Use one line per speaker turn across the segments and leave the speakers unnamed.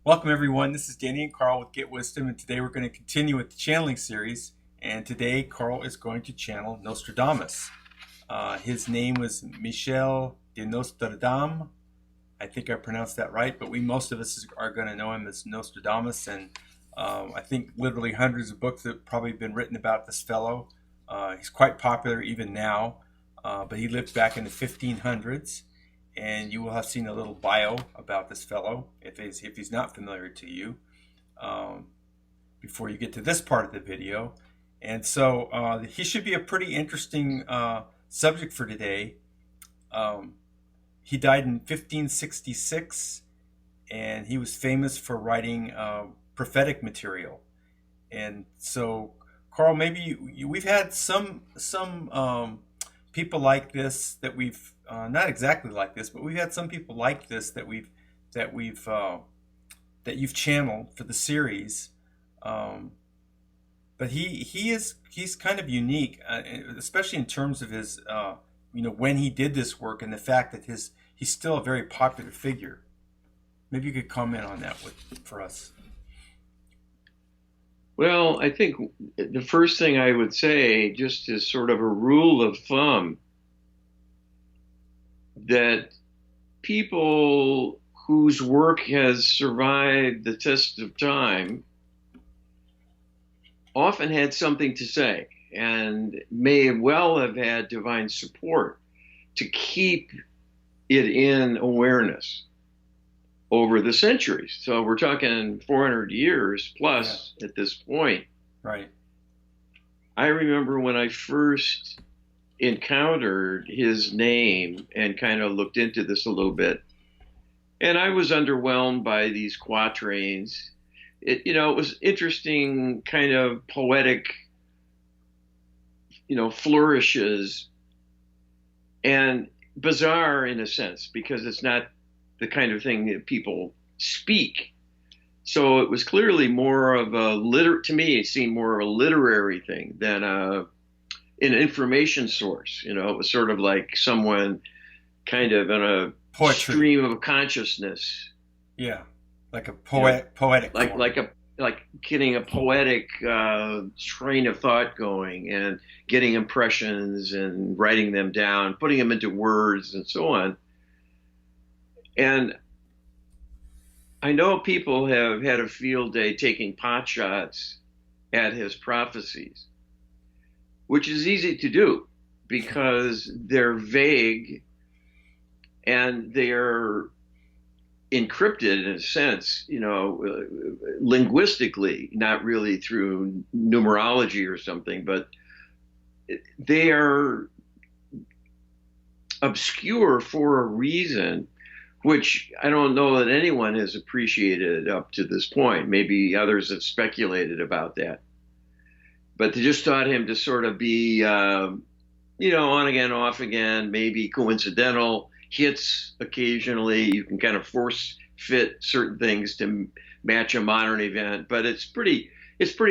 Welcome everyone, this is Danny and Carl with Get Wisdom, and today we're going to continue with the channeling series. And today Carl is going to channel Nostradamus. His name was Michel de Nostredame. I think I pronounced that right, but most of us are going to know him as Nostradamus, and I think literally hundreds of books have probably been written about this fellow. He's quite popular even now, but he lived back in the 1500s. And you will have seen a little bio about this fellow if he's not familiar to you before you get to this part of the video. And so he should be a pretty interesting subject for today. He died in 1566, and he was famous for writing prophetic material. And so, Carl, maybe we've had some people like this that we've not exactly like this, but we've had some people like this that you've channeled for the series. But he's kind of unique, especially in terms of his when he did this work and the fact that he's still a very popular figure. Maybe you could comment on that for us.
Well, I think the first thing I would say, just as sort of a rule of thumb, that people whose work has survived the test of time often had something to say and may well have had divine support to keep it in awareness over the centuries. So we're talking 400 years plus at this point.
Right.
I remember when I first encountered his name and kind of looked into this a little bit, and I was underwhelmed by these quatrains. It was interesting, kind of poetic, flourishes, and bizarre in a sense, because it's not the kind of thing that people speak. So it was clearly more of to me, it seemed more of a literary thing than an information source. It was sort of like someone kind of in a
Poetry.
Stream of consciousness.
Yeah, like a poetic.
Like getting a poetic train of thought going and getting impressions and writing them down, putting them into words and so on. And I know people have had a field day taking pot shots at his prophecies, which is easy to do because they're vague and they're encrypted in a sense, linguistically, not really through numerology or something, but they are obscure for a reason, which I don't know that anyone has appreciated up to this point. Maybe others have speculated about that. But they just taught him to sort of be, on again, off again, maybe coincidental hits occasionally. You can kind of force fit certain things to match a modern event, but it's pretty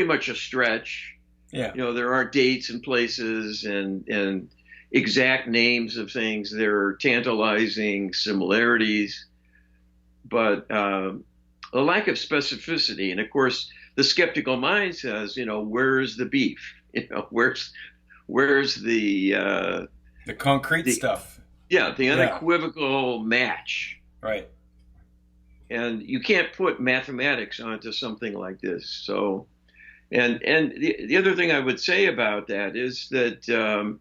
much a stretch.
Yeah.
There aren't dates and places and exact names of things. There are tantalizing similarities, but a lack of specificity. And of course, the skeptical mind says, where's the beef? Where's the
concrete stuff?
Yeah, the unequivocal match.
Right.
And you can't put mathematics onto something like this. So, and the other thing I would say about that is that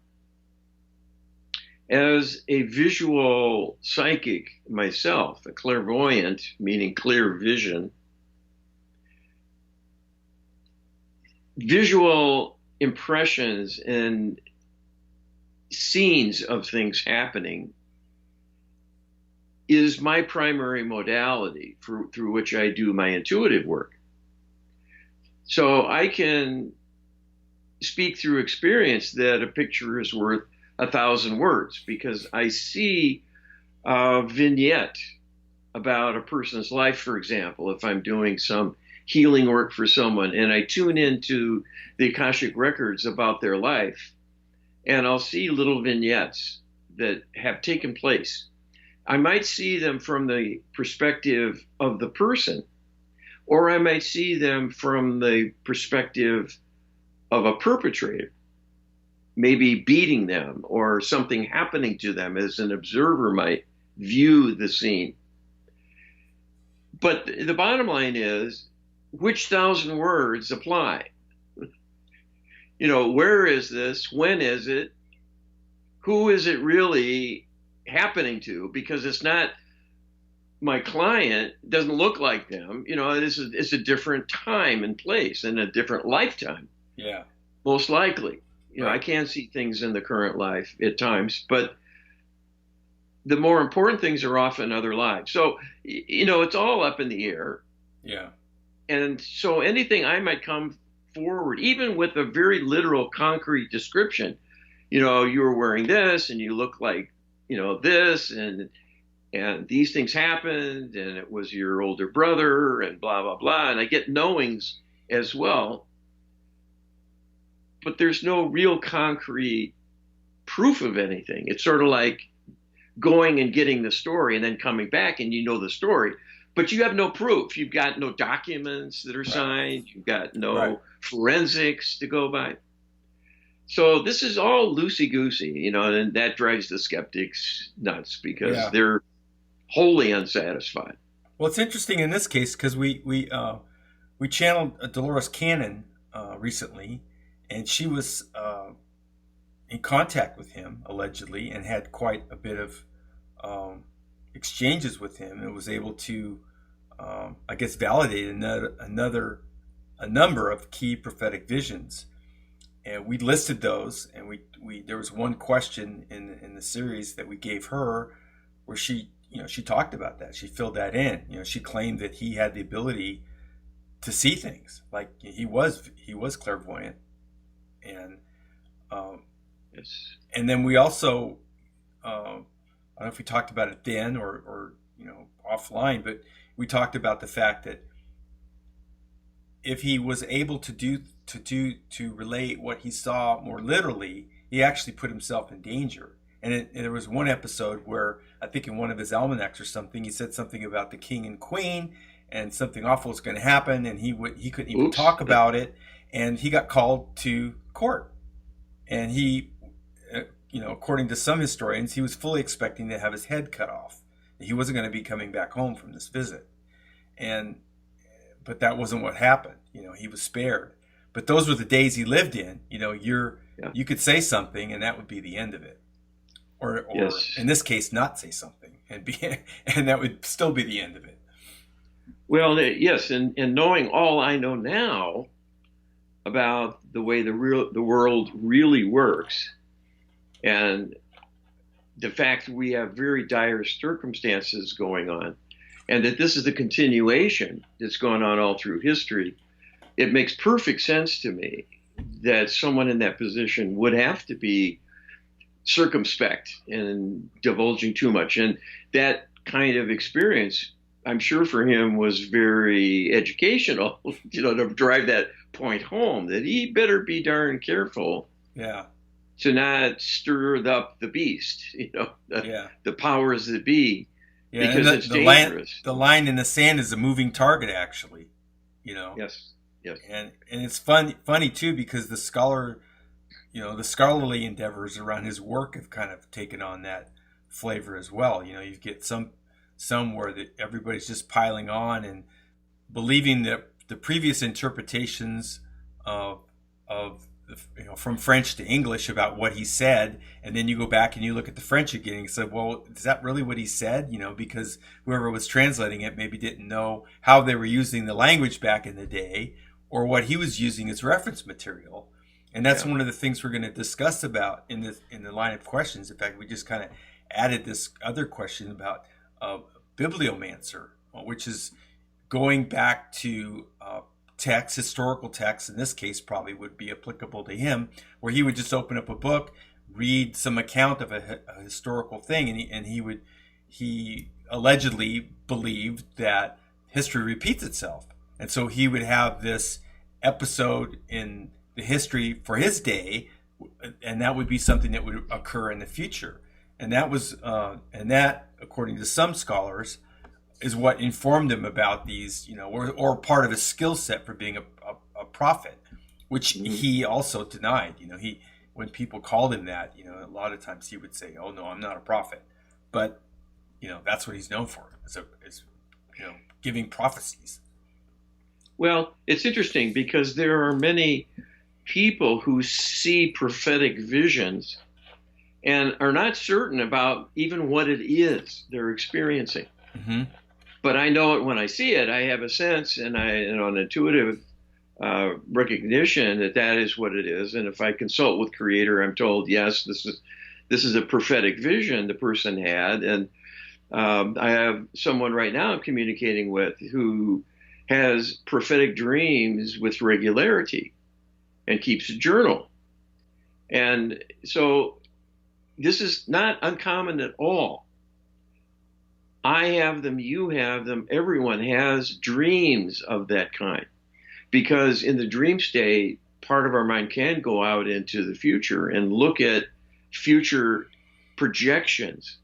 as a visual psychic myself, a clairvoyant, meaning clear vision, visual impressions and scenes of things happening is my primary modality through which I do my intuitive work. So I can speak through experience that a picture is worth 1,000 words, because I see a vignette about a person's life, for example, if I'm doing some healing work for someone and I tune into the Akashic records about their life, and I'll see little vignettes that have taken place. I might see them from the perspective of the person, or I might see them from the perspective of a perpetrator, maybe beating them or something happening to them as an observer might view the scene. But the bottom line is, which 1,000 words apply? Where is this? When is it? Who is it really happening to? Because it's not my client, doesn't look like them. It's a different time and place and a different lifetime.
Yeah.
Most likely.
Right.
I can see things in the current life at times, but the more important things are often other lives. So, it's all up in the air.
Yeah.
And so anything I might come forward, even with a very literal, concrete description, you were wearing this and you look like, this and these things happened and it was your older brother and blah, blah, blah. And I get knowings as well. But there's no real concrete proof of anything. It's sort of like going and getting the story and then coming back and you know the story, but you have no proof. You've got no documents that are signed. You've got no forensics to go by. So this is all loosey-goosey, and that drives the skeptics nuts because they're wholly unsatisfied.
Well, it's interesting in this case because we channeled Dolores Cannon recently, and she was in contact with him allegedly and had quite a bit of exchanges with him, and was able to, I guess, validate a number of key prophetic visions. And we listed those, and we there was one question in the series that we gave her where she talked about that. She filled that in. She claimed that he had the ability to see things, like he was clairvoyant. And
yes.
And then we also, I don't know if we talked about it then or offline, but we talked about the fact that if he was able to relate what he saw more literally, he actually put himself in danger. And there was one episode where I think in one of his almanacs or something, he said something about the king and queen, and something awful was going to happen, and he couldn't even talk about it, and he got called to court. And he, according to some historians, he was fully expecting to have his head cut off. He wasn't going to be coming back home from this visit, but that wasn't what happened. He was spared. But those were the days he lived in. You could say something, and that would be the end of it. Or yes. In this case, not say something, and that would still be the end of it.
Well, yes, and knowing all I know now about the way the world really works, and the fact that we have very dire circumstances going on, and that this is the continuation that's gone on all through history, it makes perfect sense to me that someone in that position would have to be circumspect and divulging too much. And that kind of experience, I'm sure for him, was very educational, to drive that point home, that he better be darn careful to not stir up the beast, the powers that be, because it's dangerous.
The line in the sand is a moving target, actually,
Yes. Yes.
And it's funny too, because the scholarly endeavors around his work have kind of taken on that flavor as well. You get some where that everybody's just piling on and believing that the previous interpretations of from French to English about what he said, and then you go back and you look at the French again and say, well, is that really what he said? Because whoever was translating it maybe didn't know how they were using the language back in the day, or what he was using as reference material. And that's one of the things we're going to discuss about in the line of questions. In fact, we just kind of added this other question about bibliomancer, which is going back to historical texts. In this case, probably would be applicable to him, where he would just open up a book, read some account of a historical thing, and he allegedly believed that history repeats itself. And so he would have this episode in the history for his day, and that would be something that would occur in the future. And that was, according to some scholars, is what informed him about these, or part of his skill set for being a prophet, which he also denied. When people called him that, a lot of times he would say, "Oh no, I'm not a prophet," but that's what he's known for, is giving prophecies.
Well, it's interesting because there are many people who see prophetic visions and are not certain about even what it is they're experiencing.
Mm-hmm.
But I know it when I see it. I have a sense and an intuitive recognition that is what it is. And if I consult with Creator, I'm told, yes, this is a prophetic vision the person had. And I have someone right now I'm communicating with who has prophetic dreams with regularity and keeps a journal. And so this is not uncommon at all. I have them, you have them, everyone has dreams of that kind. Because in the dream state, part of our mind can go out into the future and look at future projections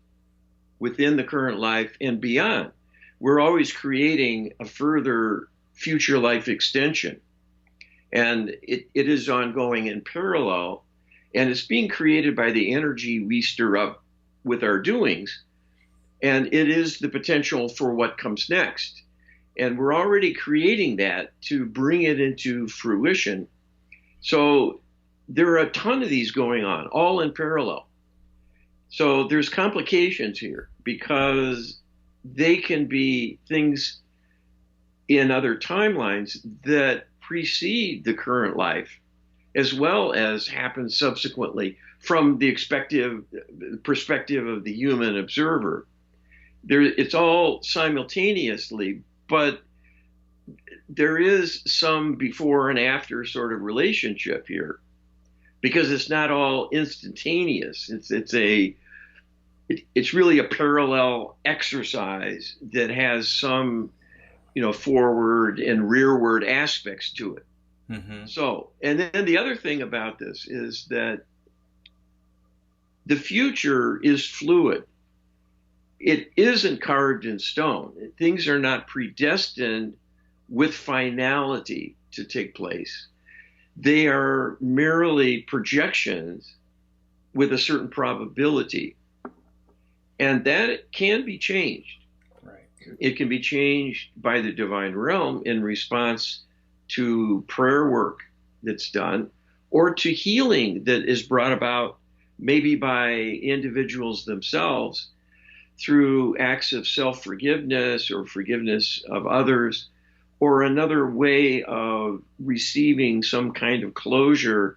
within the current life and beyond. We're always creating a further future life extension. And it is ongoing in parallel, and it's being created by the energy we stir up with our doings. And it is the potential for what comes next. And we're already creating that to bring it into fruition. So there are a ton of these going on, all in parallel. So there's complications here because they can be things in other timelines that precede the current life, as well as happen subsequently from the perspective of the human observer. It's all simultaneously, but there is some before and after sort of relationship here, because it's not all instantaneous. It's really a parallel exercise that has some, forward and rearward aspects to it.
Mm-hmm.
So, and then the other thing about this is that the future is fluid. It isn't carved in stone. Things are not predestined with finality to take place. They are merely projections with a certain probability. And that can be changed.
Right.
It can be changed by the divine realm in response to prayer work that's done, or to healing that is brought about maybe by individuals themselves through acts of self-forgiveness or forgiveness of others, or another way of receiving some kind of closure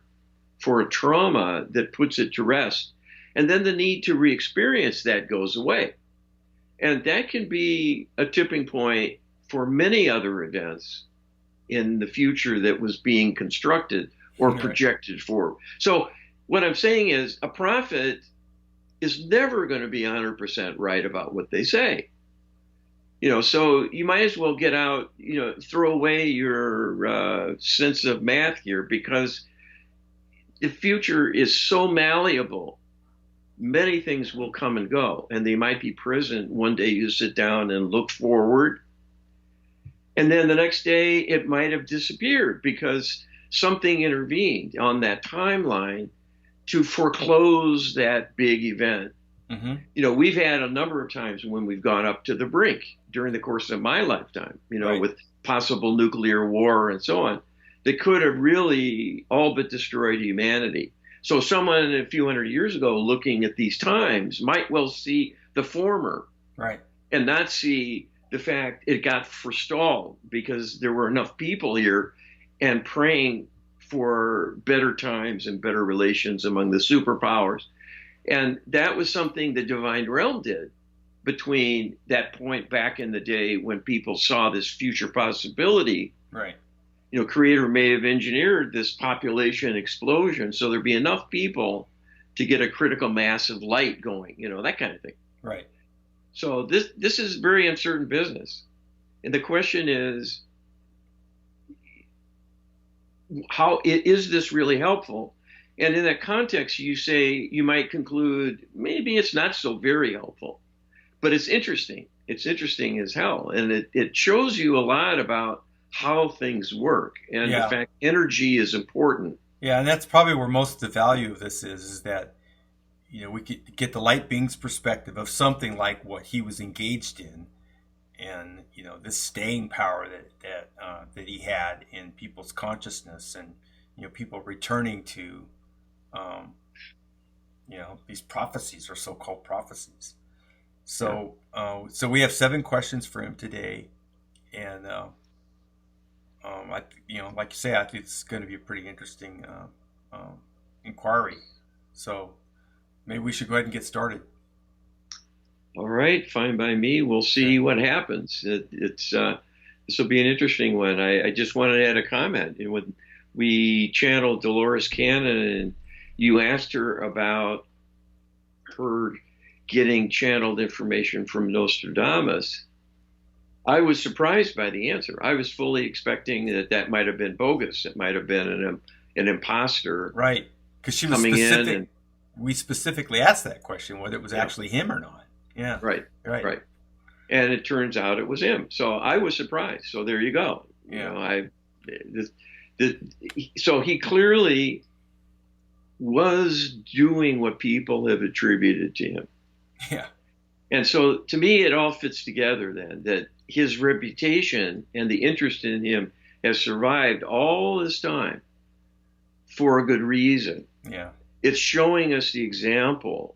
for a trauma that puts it to rest. And then the need to re-experience that goes away. And that can be a tipping point for many other events in the future that was being constructed or projected forward. So what I'm saying is a prophet is never going to be 100% right about what they say. So you might as well get out, throw away your sense of math here, because the future is so malleable. Many things will come and go, and they might be present. One day you sit down and look forward, and then the next day it might have disappeared because something intervened on that timeline to foreclose that big event. Mm-hmm. We've had a number of times when we've gone up to the brink during the course of my lifetime, right, with possible nuclear war and so on, that could have really all but destroyed humanity. So someone a few hundred years ago looking at these times might well see the former,
right,
and not see the fact it got forestalled because there were enough people here and praying for better times and better relations among the superpowers. And that was something the divine realm did between that point back in the day when people saw this future possibility.
Right.
Creator may have engineered this population explosion so there'd be enough people to get a critical mass of light going, that kind of thing.
Right.
So this is very uncertain business. And the question is, how is this really helpful? And in that context, you might conclude maybe it's not so very helpful. But it's interesting It's interesting as hell. And it shows you a lot about how things work and the
Yeah.
fact energy is important.
Yeah, and that's probably where most of the value of this is that, we get the light being's perspective of something like what he was engaged in, and this staying power that he had in people's consciousness, and people returning to these prophecies, or so-called prophecies. So so we have 7 questions for him today, and like you say, I think it's going to be a pretty interesting inquiry. So maybe we should go ahead and get started.
All right, fine by me. We'll see what happens. This will be an interesting one. I just wanted to add a comment. When we channeled Dolores Cannon, and you asked her about her getting channeled information from Nostradamus, I was surprised by the answer. I was fully expecting that might have been bogus. It might have been an imposter,
right? Because she was
coming
specific.
in. And,
we specifically asked that question, whether it was actually him or not. Yeah.
Right. And it turns out it was him. So I was surprised. So there you go.
Yeah.
So he clearly was doing what people have attributed to him.
Yeah.
And so to me, it all fits together then, that his reputation and the interest in him has survived all this time for a good reason.
Yeah.
It's showing us the example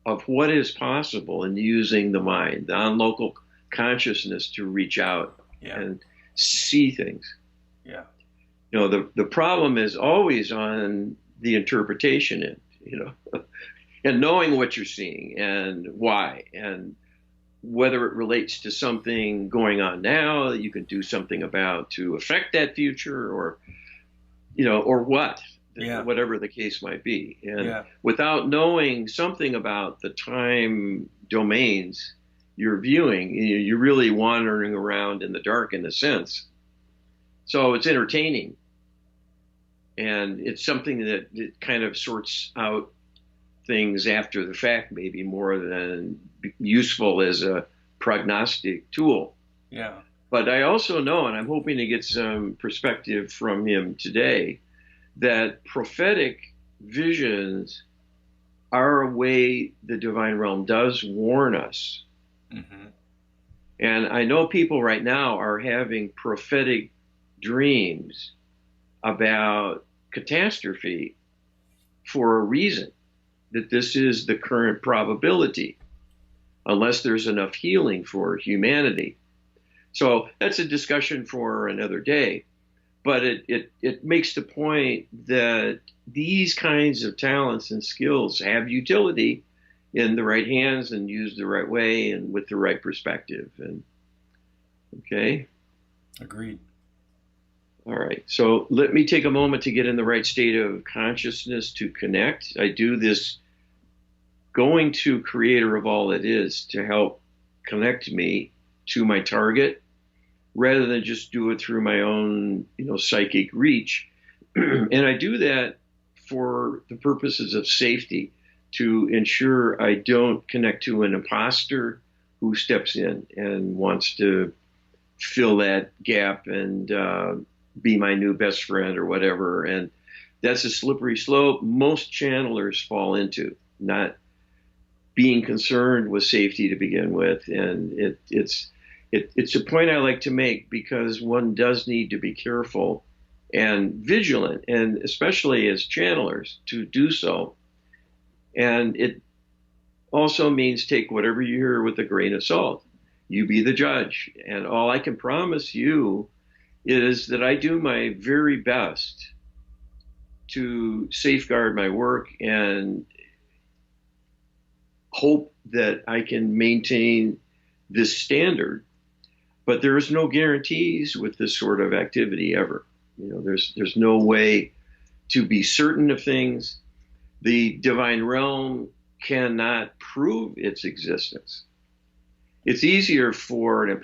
of what is possible in using the mind, the on-local consciousness, to reach out and see things.
Yeah.
The problem is always on the interpretation end, and knowing what you're seeing and why, and whether it relates to something going on now that you can do something about to affect that future, or what. Whatever the case might be. And without knowing something about the time domains you're viewing, you're really wandering around in the dark, in a sense. So it's entertaining. And it's something that it kind of sorts out things after the fact, maybe more than useful as a prognostic tool.
Yeah.
But I also know, and I'm hoping to get some perspective from him today, that prophetic visions are a way the divine realm does warn us.
Mm-hmm.
And I know people right now are having prophetic dreams about catastrophe for a reason, that this is the current probability, unless there's enough healing for humanity. So that's a discussion for another day. But it makes the point that these kinds of talents and skills have utility in the right hands and used the right way and with the right perspective. And okay.
Agreed.
All right. So let me take a moment to get in the right state of consciousness to connect. I do this going to Creator of all that is to help connect me to my target, rather than just do it through my own, psychic reach. And I do that for the purposes of safety, to ensure I don't connect to an imposter who steps in and wants to fill that gap and be my new best friend or whatever. And that's a slippery slope most channelers fall into, not being concerned with safety to begin with. And it's a point I like to make, because one does need to be careful and vigilant, and especially as channelers, to do so. And it also means take whatever you hear with a grain of salt. You be the judge. And all I can promise you is that I do my very best to safeguard my work and hope that I can maintain this standard. But there is no guarantees with this sort of activity ever. There's no way to be certain of things. The divine realm cannot prove its existence. It's easier for an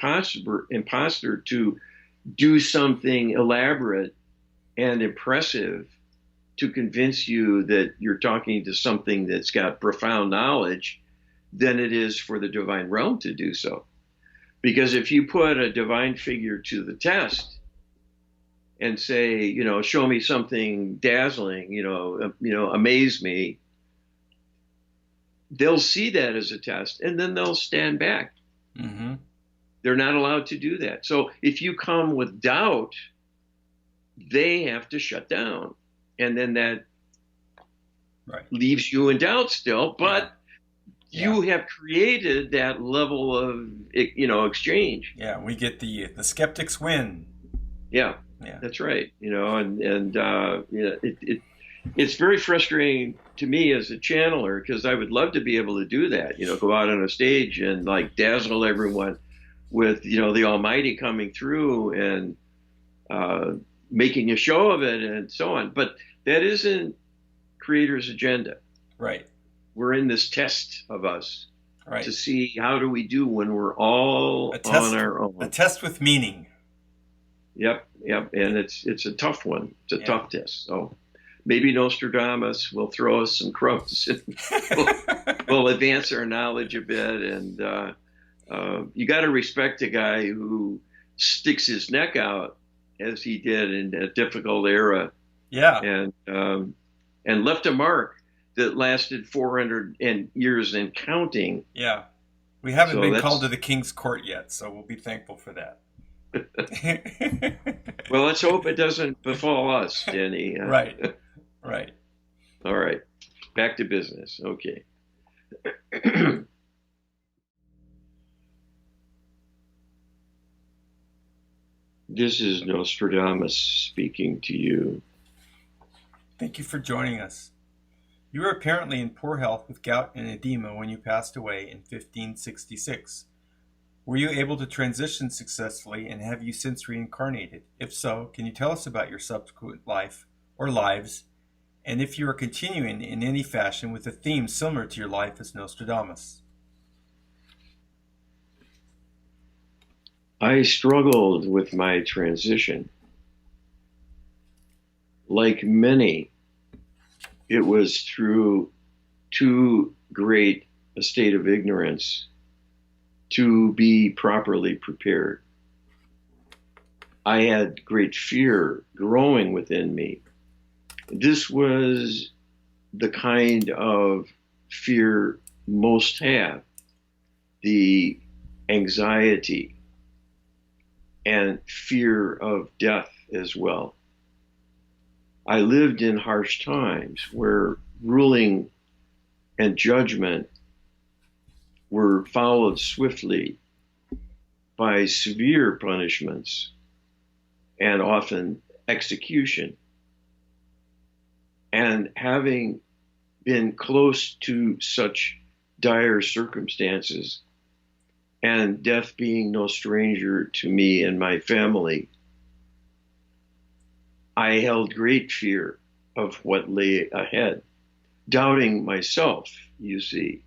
imposter to do something elaborate and impressive to convince you that you're talking to something that's got profound knowledge than it is for the divine realm to do so. Because if you put a divine figure to the test and say, show me something dazzling, amaze me, they'll see that as a test and then they'll stand back.
Mm-hmm.
They're not allowed to do that. So if you come with doubt, they have to shut down. And then that leaves you in doubt still, but you have created that level of, exchange.
Yeah, we get the skeptics win.
Yeah, that's right. It's very frustrating to me as a channeler, because I would love to be able to do that, go out on a stage and like dazzle everyone with, the Almighty coming through and making a show of it and so on. But that isn't Creator's agenda.
Right.
We're in this test of us
right.
to see how do we do when we're all on our own.
A test with meaning.
Yep. And it's a tough one. It's a tough test. So maybe Nostradamus will throw us some crumbs and we'll advance our knowledge a bit. And you got to respect a guy who sticks his neck out as he did in a difficult era.
Yeah.
And left a mark that lasted 400 years and counting.
Yeah. We haven't been called to the King's Court yet, so we'll be thankful for that.
Well, let's hope it doesn't befall us, Denny.
Right.
All right. Back to business. Okay. This is Nostradamus speaking to you.
Thank you for joining us. You were apparently in poor health with gout and edema when you passed away in 1566. Were you able to transition successfully, and have you since reincarnated? If so, can you tell us about your subsequent life or lives, and if you are continuing in any fashion with a theme similar to your life as Nostradamus?
I struggled with my transition. Like many, it was through too great a state of ignorance to be properly prepared. I had great fear growing within me. This was the kind of fear most have, the anxiety and fear of death as well. I lived in harsh times where ruling and judgment were followed swiftly by severe punishments and often execution. And having been close to such dire circumstances, and death being no stranger to me and my family, I held great fear of what lay ahead, doubting myself, you see.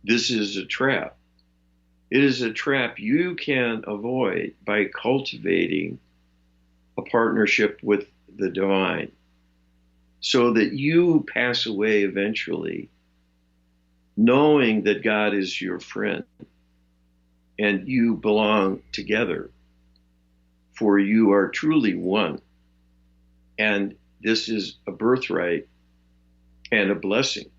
This is a trap. It is a trap you can avoid by cultivating a partnership with the divine, so that you pass away eventually, knowing that God is your friend and you belong together, for you are truly one. And this is a birthright and a blessing.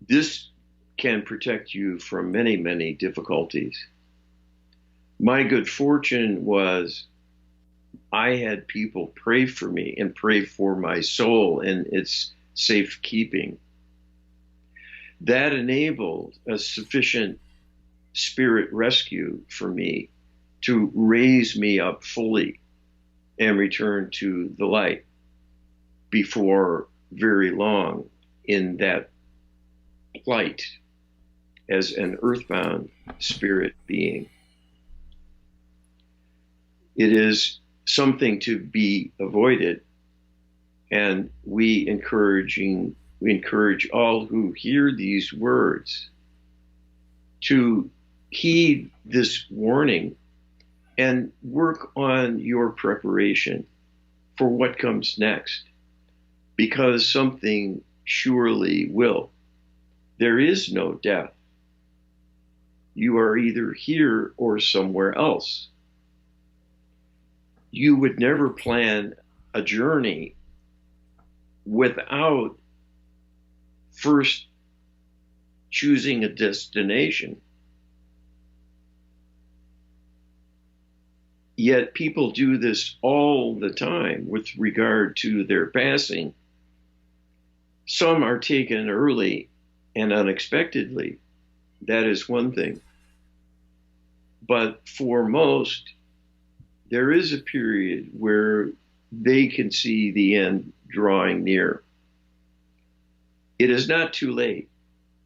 This can protect you from many, many difficulties. My good fortune was I had people pray for me and pray for my soul and its safekeeping. That enabled a sufficient spirit rescue for me to raise me up fully and return to the light before very long in that plight as an earthbound spirit being. It is something to be avoided, and we encourage all who hear these words to heed this warning and work on your preparation for what comes next, because something surely will. There is no death. You are either here or somewhere else. You would never plan a journey without first choosing a destination. Yet people do this all the time with regard to their passing. Some are taken early and unexpectedly. That is one thing. But for most, there is a period where they can see the end drawing near. It is not too late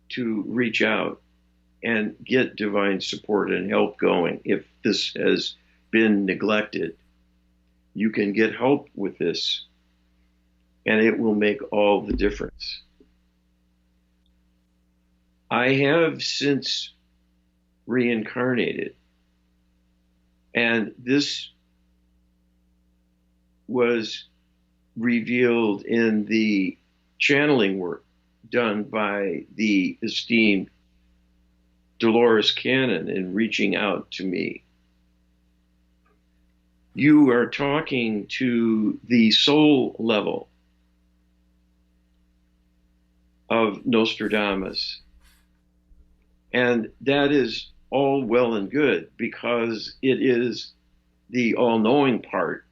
to reach out and get divine support and help going if this has been neglected. You can get help with this, and it will make all the difference. I have since reincarnated, and this was revealed in the channeling work done by the esteemed Dolores Cannon in reaching out to me. You are talking to the soul level of Nostradamus. And that is all well and good because it is the all-knowing part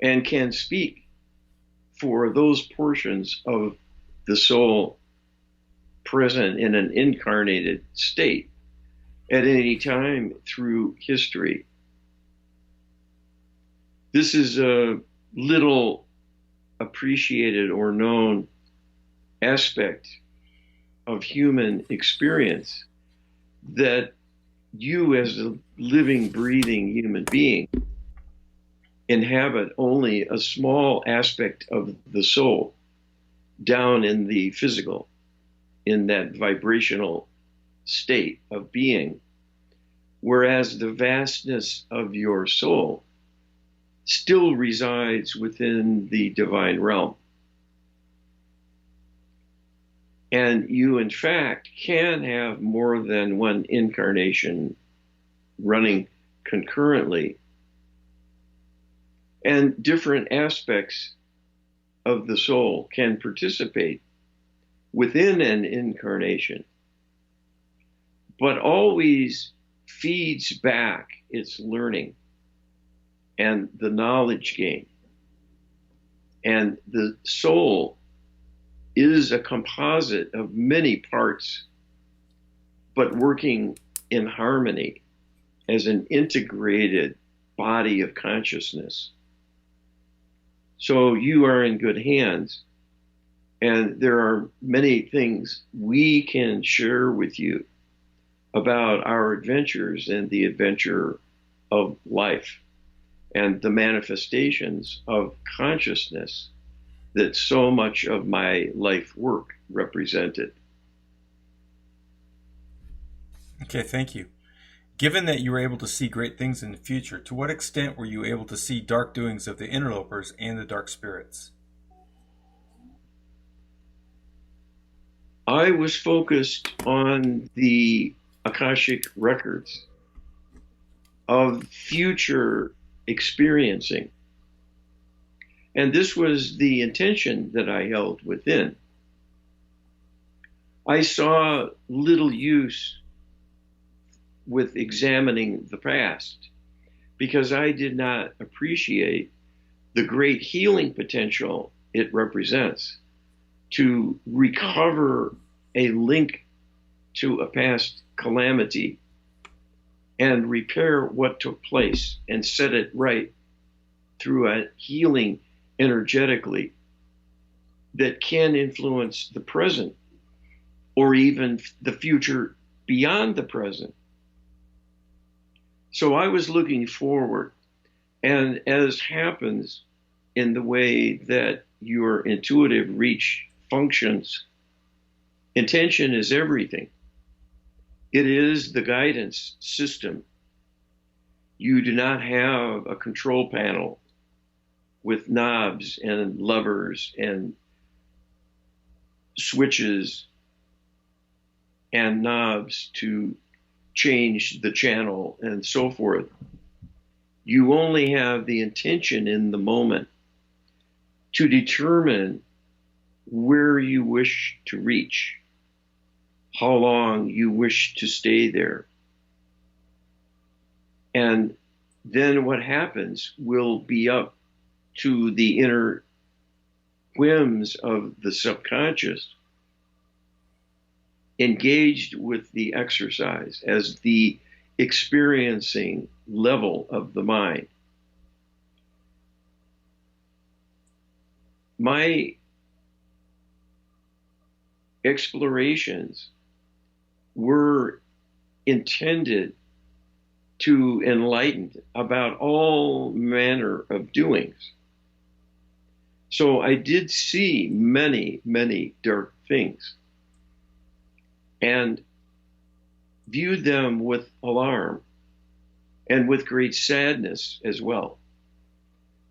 and can speak for those portions of the soul present in an incarnated state at any time through history. This is a little appreciated or known aspect of human experience that you as a living, breathing human being inhabit only a small aspect of the soul down in the physical, in that vibrational state of being, whereas the vastness of your soul still resides within the divine realm. And you, in fact, can have more than one incarnation running concurrently. And different aspects of the soul can participate within an incarnation, but always feeds back its learning and the knowledge gain. And the soul is a composite of many parts, but working in harmony as an integrated body of consciousness. So you are in good hands, and there are many things we can share with you about our adventures and the adventure of life and the manifestations of consciousness that so much of my life work represented.
Okay, thank you. Given that you were able to see great things in the future, to what extent were you able to see dark doings of the interlopers and the dark spirits?
I was focused on the Akashic records of future experiencing. And this was the intention that I held within. I saw little use with examining the past because I did not appreciate the great healing potential it represents to recover a link to a past calamity and repair what took place and set it right through a healing energetically that can influence the present or even the future beyond the present. So I was looking forward, and as happens in the way that your intuitive reach functions, intention is everything. It is the guidance system. You do not have a control panel with knobs and levers and switches and knobs to change the channel and so forth. You only have the intention in the moment to determine where you wish to reach, how long you wish to stay there. And then what happens will be up to the inner whims of the subconscious, engaged with the exercise as the experiencing level of the mind. My explorations were intended to enlighten about all manner of doings. So I did see many, many dark things and viewed them with alarm and with great sadness as well,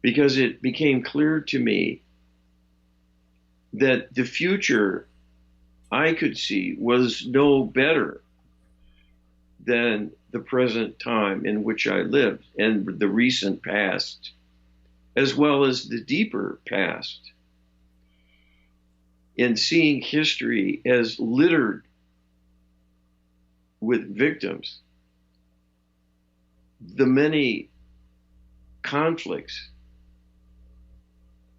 because it became clear to me that the future I could see was no better than the present time in which I lived and the recent past, as well as the deeper past. In seeing history as littered with victims, the many conflicts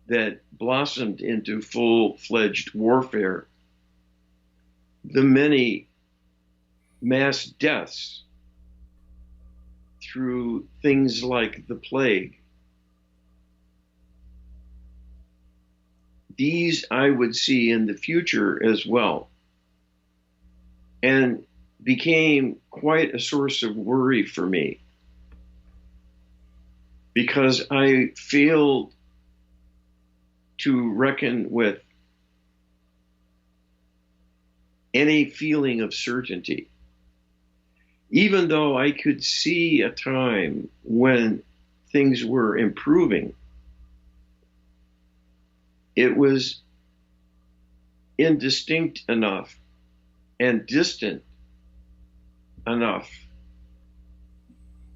that blossomed into full-fledged warfare, the many mass deaths through things like the plague. These I would see in the future as well, and became quite a source of worry for me, because I failed to reckon with any feeling of certainty. Even though I could see a time when things were improving, it was indistinct enough and distant enough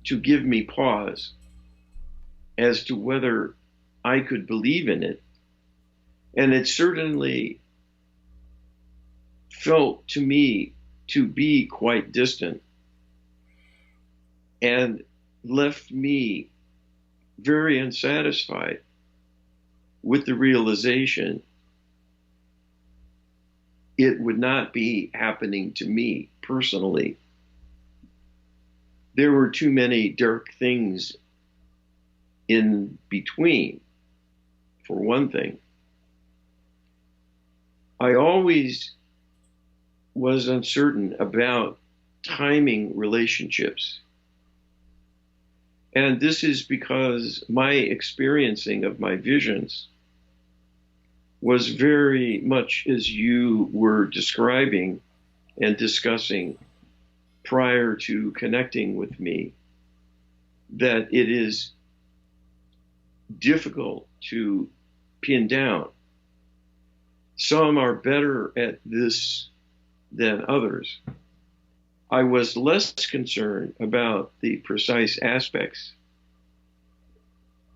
to give me pause as to whether I could believe in it. And it certainly felt to me to be quite distant, and left me very unsatisfied with the realization it would not be happening to me personally. There were too many dark things in between, for one thing. I always was uncertain about timing relationships. And this is because my experiencing of my visions was very much as you were describing and discussing prior to connecting with me, that it is difficult to pin down. Some are better at this than others. I was less concerned about the precise aspects,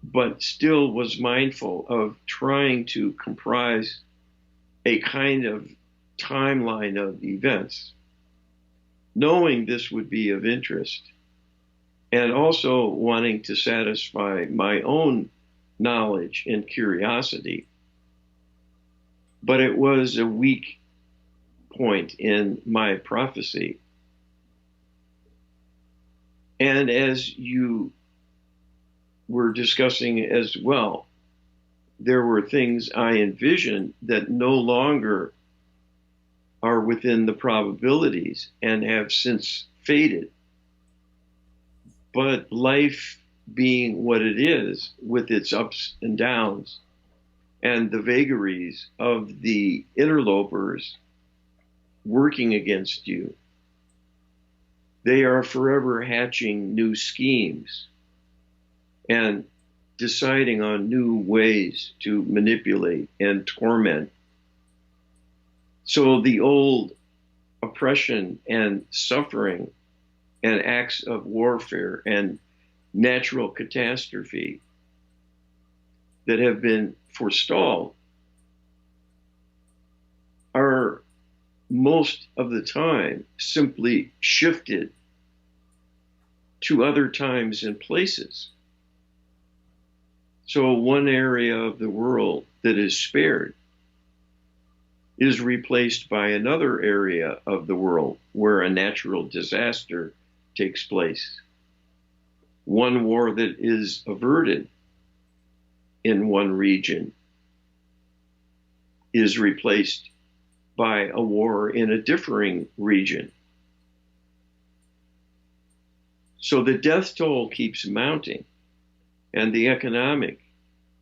but still was mindful of trying to comprise a kind of timeline of events, knowing this would be of interest, and also wanting to satisfy my own knowledge and curiosity. But it was a weak point in my prophecy. And as you were discussing as well, there were things I envisioned that no longer are within the probabilities and have since faded. But life being what it is, with its ups and downs and the vagaries of the interlopers working against you, they are forever hatching new schemes and deciding on new ways to manipulate and torment. So the old oppression and suffering and acts of warfare and natural catastrophe that have been forestalled are most of the time simply shifted to other times and places. So one area of the world that is spared is replaced by another area of the world where a natural disaster takes place. One war that is averted in one region is replaced by a war in a differing region. So the death toll keeps mounting, and the economic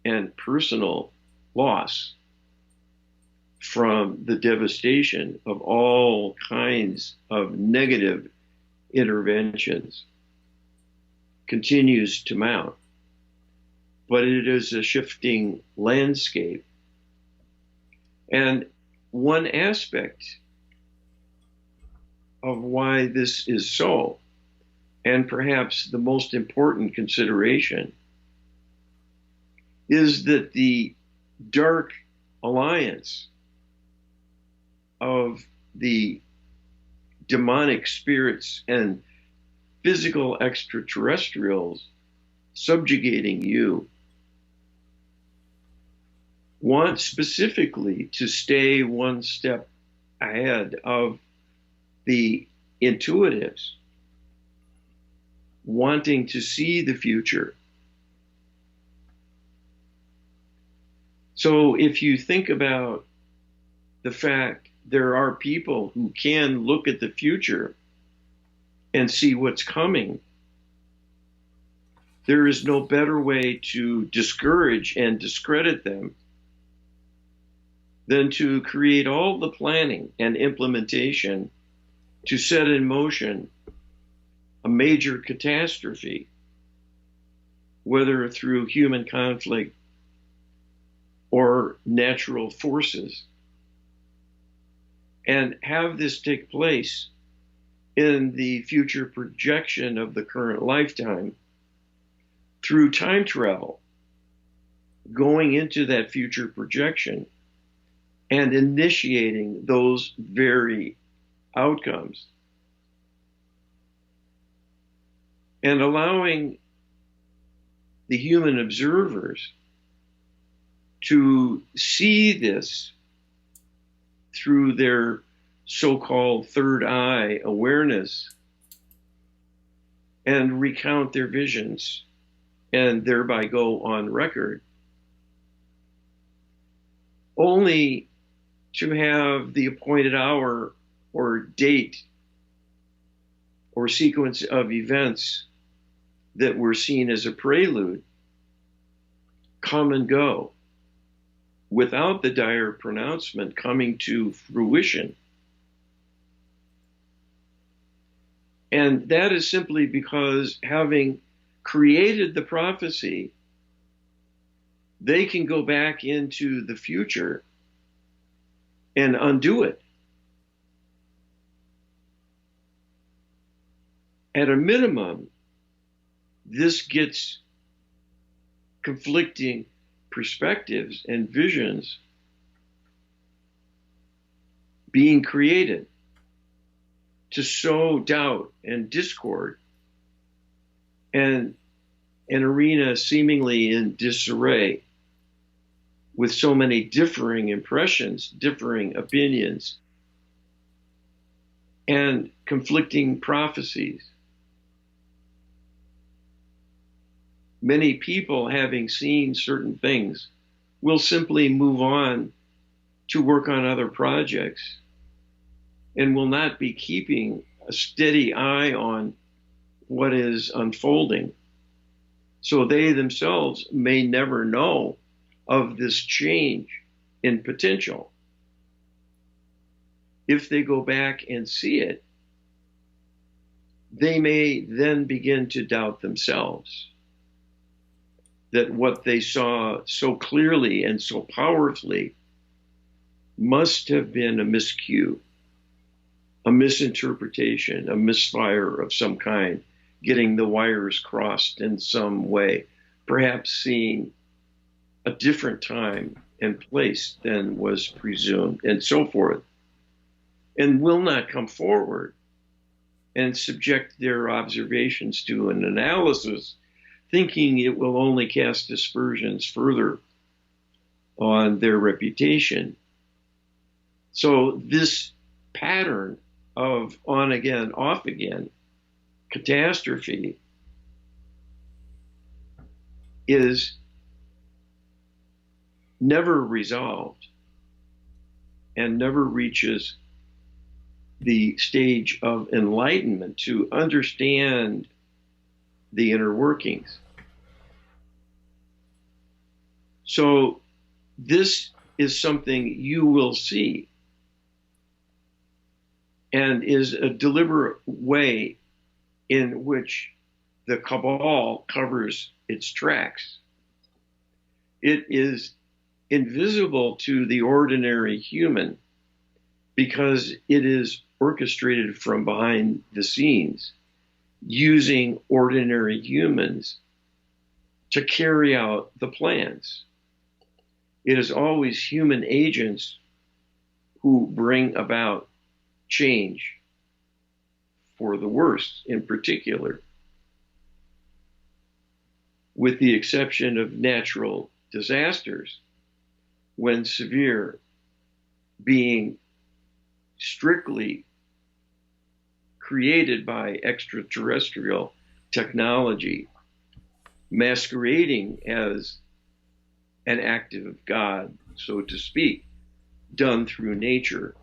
and personal loss from the devastation of all kinds of negative interventions continues to mount. But it is a shifting landscape. And one aspect of why this is so, and perhaps the most important consideration, is that the dark alliance of the demonic spirits and physical extraterrestrials subjugating you want specifically to stay one step ahead of the intuitives, wanting to see the future. So if you think about the fact there are people who can look at the future and see what's coming, there is no better way to discourage and discredit them than to create all the planning and implementation to set in motion a major catastrophe, whether through human conflict or natural forces, and have this take place in the future projection of the current lifetime through time travel, going into that future projection and initiating those very outcomes, and allowing the human observers to see this through their so-called third eye awareness and recount their visions and thereby go on record, only to have the appointed hour or date or sequence of events that were seen as a prelude come and go without the dire pronouncement coming to fruition. And that is simply because, having created the prophecy, they can go back into the future and undo it. At a minimum, this gets conflicting perspectives and visions being created to sow doubt and discord, and an arena seemingly in disarray with so many differing impressions, differing opinions, and conflicting prophecies. Many people, having seen certain things, will simply move on to work on other projects and will not be keeping a steady eye on what is unfolding. So they themselves may never know of this change in potential. If they go back and see it, they may then begin to doubt themselves that what they saw so clearly and so powerfully must have been a miscue, a misinterpretation, a misfire of some kind, getting the wires crossed in some way, perhaps seeing a different time and place than was presumed, and so forth, and will not come forward and subject their observations to an analysis, thinking it will only cast aspersions further on their reputation. So this pattern of on again, off again catastrophe is never resolved and never reaches the stage of enlightenment to understand the inner workings. So this is something you will see, and is a deliberate way in which the cabal covers its tracks. It is invisible to the ordinary human because it is orchestrated from behind the scenes, using ordinary humans to carry out the plans. It is always human agents who bring about change for the worse in particular, with the exception of natural disasters, when severe, being strictly created by extraterrestrial technology, masquerading as an act of God, so to speak, done through nature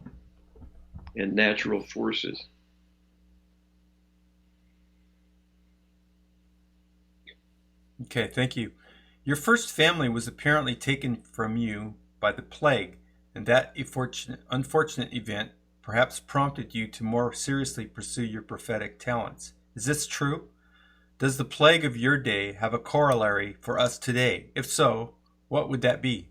and natural forces.
Okay, thank you. Your first family was apparently taken from you by the plague, and that unfortunate event perhaps prompted you to more seriously pursue your prophetic talents. Is this true? Does the plague of your day have a corollary for us today? If so, what would that be?